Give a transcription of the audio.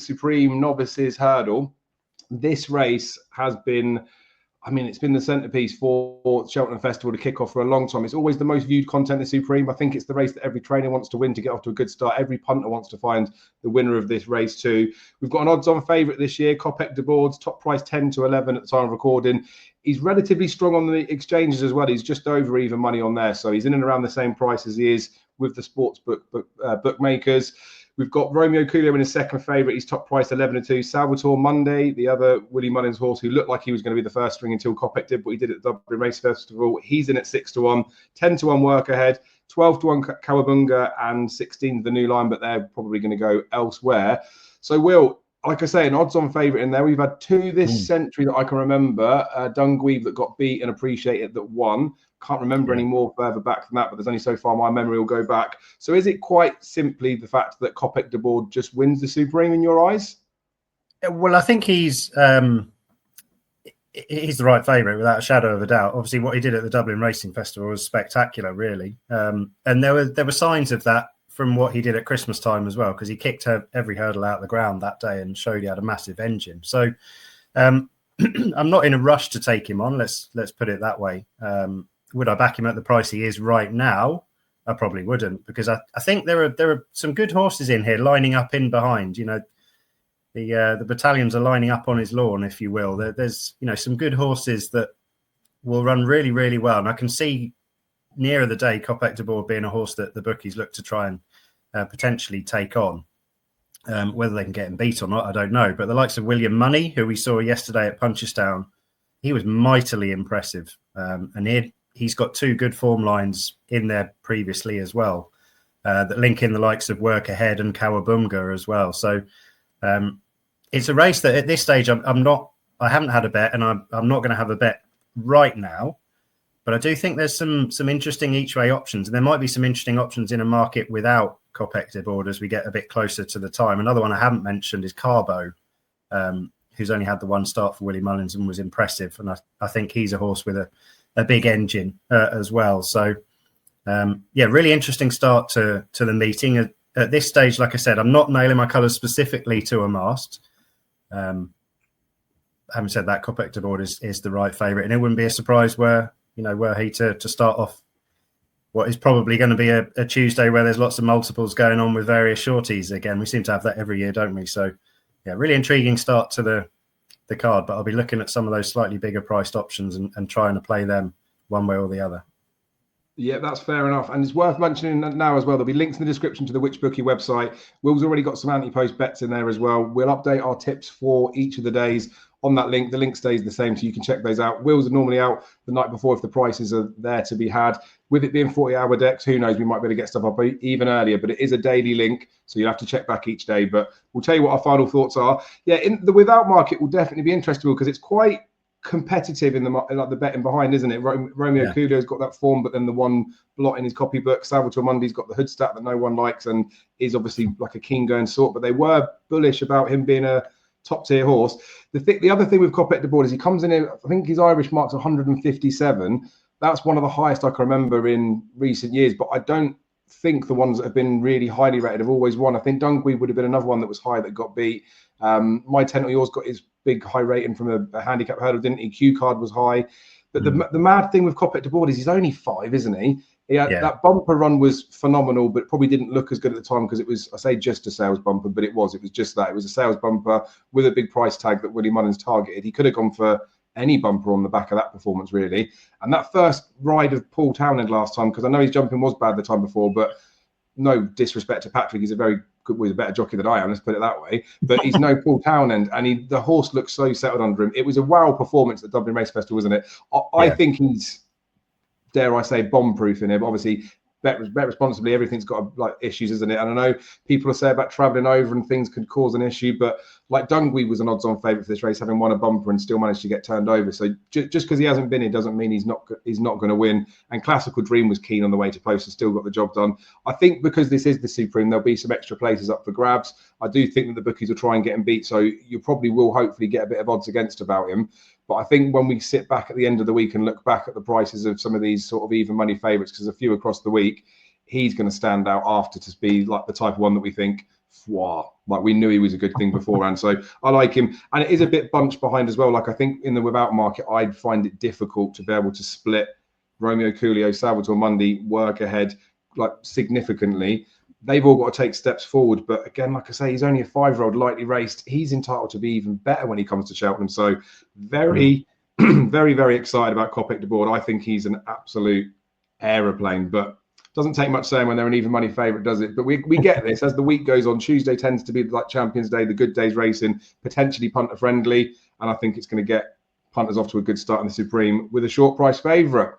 Supreme Novices Hurdle. This race has been, it's been the centrepiece for Cheltenham Festival to kick off for a long time. It's always the most viewed content of Supreme. I think it's the race that every trainer wants to win to get off to a good start. Every punter wants to find the winner of this race too. We've got an odds-on favourite this year, Kopek de Boards, top price 10 to 11 at the time of recording. He's relatively strong on the exchanges as well. He's just over even money on there. So he's in and around the same price as he is with the sports bookmakers. We've got Romeo Coolio in his second favourite. He's top priced 11-2. Salvatore Monday, the other Willie Mullins horse, who looked like he was going to be the first string until Kopek did, but he did at the Dublin Race Festival. He's in at 6-1, 10-1 Work Ahead, 12-1 Kawabunga, and 16 the New Line, but they're probably going to go elsewhere. So, Will, like I say, an odds-on favourite in there. We've had two this century that I can remember. Dunguib that got beat and Appreciated that won. Can't remember any more further back than that, but there's only so far my memory will go back. So is it quite simply the fact that Kopek de Board just wins the Supreme in your eyes? Well, I think he's the right favourite without a shadow of a doubt. Obviously, what he did at the Dublin Racing Festival was spectacular, really. And there were signs of that from what he did at Christmas time as well, because he kicked every hurdle out of the ground that day and showed he had a massive engine. So I'm not in a rush to take him on. Let's put it that way. Would I back him at the price he is right now? I probably wouldn't, because I think there are some good horses in here lining up in behind. You know, the battalions are lining up on his lawn, if you will. There's some good horses that will run really, really well, and I can see nearer the day Kopek de Board being a horse that the bookies look to try and potentially take on. Whether they can get him beat or not, I don't know. But the likes of William Money, who we saw yesterday at Punchestown, he was mightily impressive, and he's got two good form lines in there previously as well, that link in the likes of Work Ahead and Kawabunga as well. So it's a race that at this stage I haven't had a bet, and I'm not going to have a bet right now. But I do think there's some interesting each way options, and there might be some interesting options in a market without Kopek de Board as we get a bit closer to the time. Another one I haven't mentioned is Carbo, who's only had the one start for Willie Mullins and was impressive, and I think he's a horse with a big engine as well. So, really interesting start to the meeting. At this stage, like I said, I'm not nailing my colours specifically to a mast. Having said that, Kopek de Board is the right favourite, and it wouldn't be a surprise were he to start off what is probably going to be a Tuesday where there's lots of multiples going on with various shorties. Again, we seem to have that every year, don't we? So, really intriguing start to the card, but I'll be looking at some of those slightly bigger priced options and trying to play them one way or the other. Yeah, that's fair enough. And it's worth mentioning that now as well. There'll be links in the description to the Whichbookie website. Will's already got some anti-post bets in there as well. We'll update our tips for each of the days on that link. The link stays the same, so you can check those out. Will's are normally out the night before if the prices are there to be had. With it being 40-hour decks, who knows, we might be able to get stuff up even earlier, but it is a daily link, so you'll have to check back each day. But we'll tell you what our final thoughts are. Yeah, in the without market will definitely be interesting because it's quite competitive in the betting behind, isn't it? Romeo Coolio's got that form, but then the one blot in his copybook. Salvatore Mundi's got the hood stat that no one likes and is obviously like a keen going sort, but they were bullish about him being a top tier horse. The other thing with Kopek de Board is he comes in here, I think his Irish mark's 157. That's one of the highest I can remember in recent years, but I don't think the ones that have been really highly rated have always won. I think Dunguib would have been another one that was high that got beat. My Tent or Yours got his big high rating from a handicap hurdle, didn't he? Q Card was high. But the mad thing with Kopek de Board is he's only 5, isn't he? That bumper run was phenomenal, but probably didn't look as good at the time because it was, I say just a sales bumper, but it was just that. It was a sales bumper with a big price tag that Willie Mullins targeted. He could have gone for any bumper on the back of that performance, really. And that first ride of Paul Townend last time, because I know his jumping was bad the time before, but no disrespect to Patrick, he's a very good, he's a better jockey than I am, let's put it that way. But he's no Paul Townend, and the horse looks so settled under him. It was a wow performance at the Dublin Race Festival, wasn't it? I think he's, dare I say, bomb-proof in here, but obviously bet responsibly. Everything's got like issues, isn't it? And I know people will say about travelling over and things could cause an issue, but like Dunguib was an odds-on favourite for this race, having won a bumper and still managed to get turned over. So just because he hasn't been here doesn't mean he's not going to win. And Classical Dream was keen on the way to post and still got the job done. I think because this is the Supreme, there'll be some extra places up for grabs. I do think that the bookies will try and get him beat, so you probably will hopefully get a bit of odds against about him. But I think when we sit back at the end of the week and look back at the prices of some of these sort of even money favourites, because a few across the week, he's going to stand out after to be like the type of one that we think like we knew he was a good thing beforehand. So I like him, and it is a bit bunched behind as well. Like I think in the without market, I'd find it difficult to be able to split Romeo Coolio, Salvatore Mundi work ahead like significantly. They've all got to take steps forward, but again, like I say, he's only a 5-year-old, lightly raced. He's entitled to be even better when he comes to Cheltenham. So very, very, very excited about Kopic de Board. I think he's an absolute aeroplane, but doesn't take much saying when they're an even money favourite, does it? But we get this as the week goes on. Tuesday tends to be like Champions Day, the good days racing, potentially punter friendly, and I think it's going to get punters off to a good start in the Supreme with a short price favourite.